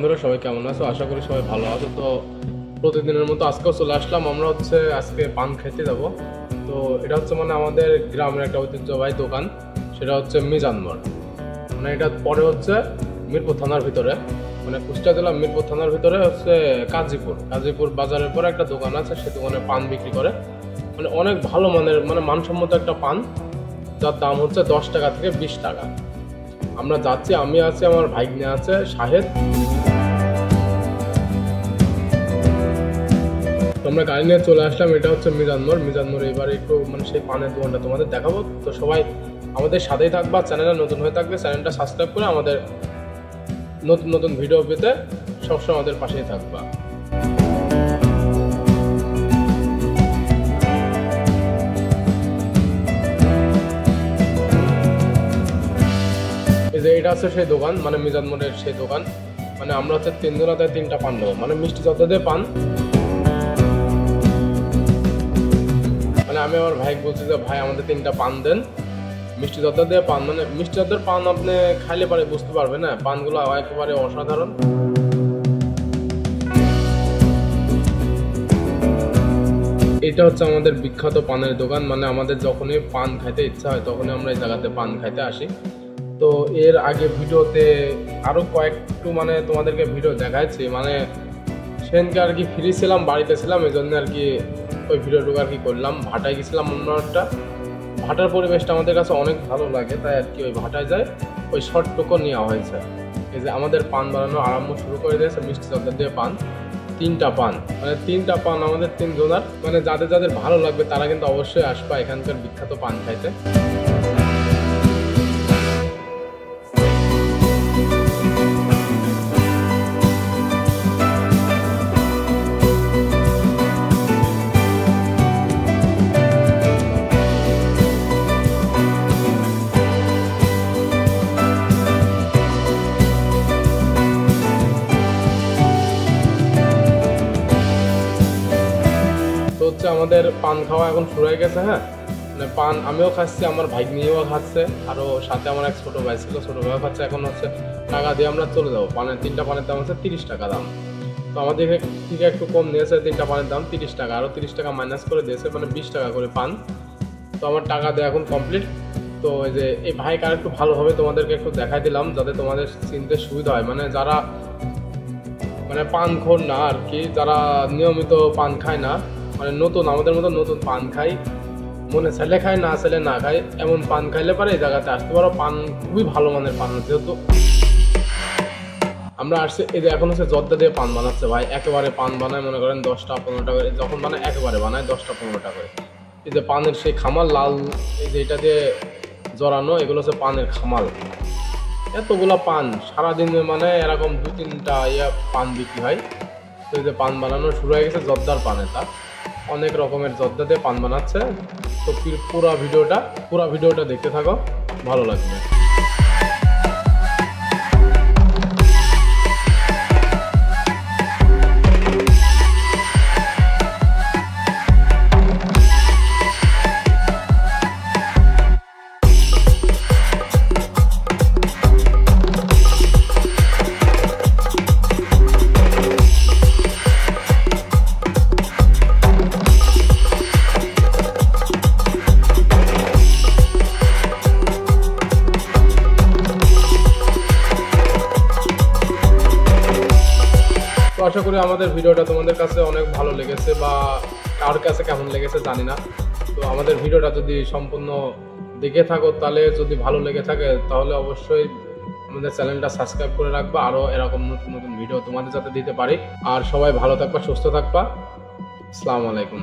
বন্ধুরা, সবাই কেমন আছো? আশা করি সবাই ভালো আছো। তো প্রতিদিনের মতো আজকেও চলে আসলাম। আমরা আজকে পান খেতে যাব। তো এটা মানে আমাদের গ্রামের একটা ঐতিহ্যবাহী দোকান, সেটা মিজান মোড়। এটা পরে মিরপুর থানার ভিতরে, কুষ্টিয়া জেলা মিরপুর থানার ভিতরে কাজীপুর বাজারের পরে একটা দোকান আছে। সে দোকানে পান বিক্রি করে, অনেক ভালো মানের মানসম্মত একটা পান, যার দাম 10 টাকা থেকে 20 টাকা। আমরা যাচ্ছি, আমি আছি, আমার ভাইগনে আছে শাহেদ। তো আমরা গাড়ি নিয়ে চলে আসলাম। এটা মিজান মোড়। এবার একটু সেই পানের দোকানটা তোমাদের দেখাবো। তো সবাই আমাদের সাথেই থাকবা। চ্যানেলটা নতুন হয়ে থাকলে চ্যানেলটা সাবস্ক্রাইব করে আমাদের নতুন নতুন ভিডিও পেতে সবসময় আমাদের পাশেই থাকবা। এটা সেই দোকান, মিজান মোড়ের সেই দোকান। আমরা 3 জনাতে 3টা পান নেবো, মিষ্টি যত দিয়ে পান। আমি আমার ভাই বলছি যে ভাই আমাদের 3টা পান দেন, মিষ্টি যত দিয়ে পান। মিষ্টি যতের পান আপনি খাইলে পারে বুঝতে পারবেন না, পানগুলো একেবারে অসাধারণ। এটা আমাদের বিখ্যাত পানের দোকান। আমাদের যখনই পান খাইতে ইচ্ছা হয় তখনই আমরা এই জায়গাতে পান খাইতে আসি। তো এর আগে ভিডিওতে আরো কয়েকটু তোমাদেরকে ভিডিও দেখাচ্ছি। সেদিনকে আর কি ফ্রি ছিলাম, বাড়িতে ছিলাম, এই জন্য আর কি ওই ভিডিওটুকু আর কি করলাম। ভাটায় গেছিলাম অন্য একটা। ভাটার পরিবেশটা আমাদের কাছে অনেক ভালো লাগে, তাই আর কি ওই ভাটায় যায় ওই শর্টটুকু নেওয়া হয়েছে। এই যে আমাদের পান বানানো আরম্ভ শুরু করে দিয়েছে, মিষ্টি চাদর দিয়ে পান। 3টা পান, 3টা পান আমাদের 3 জনার। যাদের যাদের ভালো লাগবে তারা কিন্তু অবশ্যই আসবা এখানকার বিখ্যাত পান খাইতে। আমাদের পান খাওয়া এখন শুরু হয়ে গেছে। হ্যাঁ, পান আমিও খাচ্ছি, আমার ভাই নিয়েও খাচ্ছে, আরো সাথে আমার এক ছোট ভাই ছিল, ছোট ভাইও খাচ্ছে। এখন টাকা দিয়ে আমরা চলে যাবো। 3টা পানের দাম 30 টাকা দাম। তো আমাদের থেকে একটু কম নিয়েছে, 3টা পানের দাম 30 টাকা, আরো 30 টাকা মাইনাস করে দিয়েছে, 20 টাকা করে পান। তো আমার টাকা দেওয়া এখন কমপ্লিট। তো এই যে এই ভাইকে আর একটু ভালোভাবে তোমাদেরকে একটু দেখাই দিলাম, যাতে তোমাদের চিনতে সুবিধা হয়। যারা পান খোর না আর কি, যারা নিয়মিত পান খায় না, নতুন আমাদের মতো নতুন পান খাই, মনে ছেলে খায় না ছেলে না খায়, এমন পান খাইলে পারে এই জায়গাতে আসতে পারো। পান খুবই ভালো মানের পান। যেহেতু আমরা আসছি, এই যে এখন জর্দা দিয়ে পান বানাচ্ছে ভাই। একেবারে পান বানায় মনে করেন 10টা-15 টাকা, যখন একেবারে বানায় 10টা-15 টাকা করে। এই যে পানের সেই খামাল লাল, এই যে এটা দিয়ে জড়ানো, এগুলো পানের খামাল। এতগুলা পান সারাদিনে এরকম 2-3টা পান বিক্রি হয়। তো এই যে পান বানানো শুরু হয়ে গেছে, জর্দার পান। এটা অনেক রকমের জর্দা দিয়ে পান বানাচ্ছে। তো পুরো ভিডিওটা দেখতে থাকো, ভালো লাগবে। আশা করি আমাদের ভিডিওটা তোমাদের কাছে অনেক ভালো লেগেছে, বা কার কাছে কেমন লেগেছে জানি না। তো আমাদের ভিডিওটা যদি সম্পূর্ণ দেখে থাকো, তাহলে যদি ভালো লেগে থাকে তাহলে অবশ্যই আমাদের চ্যানেলটা সাবস্ক্রাইব করে রাখবা, আরও এরকম নতুন নতুন ভিডিও তোমাদের যাতে দিতে পারি। আর সবাই ভালো থাকবা, সুস্থ থাকবা। আসসালামু আলাইকুম।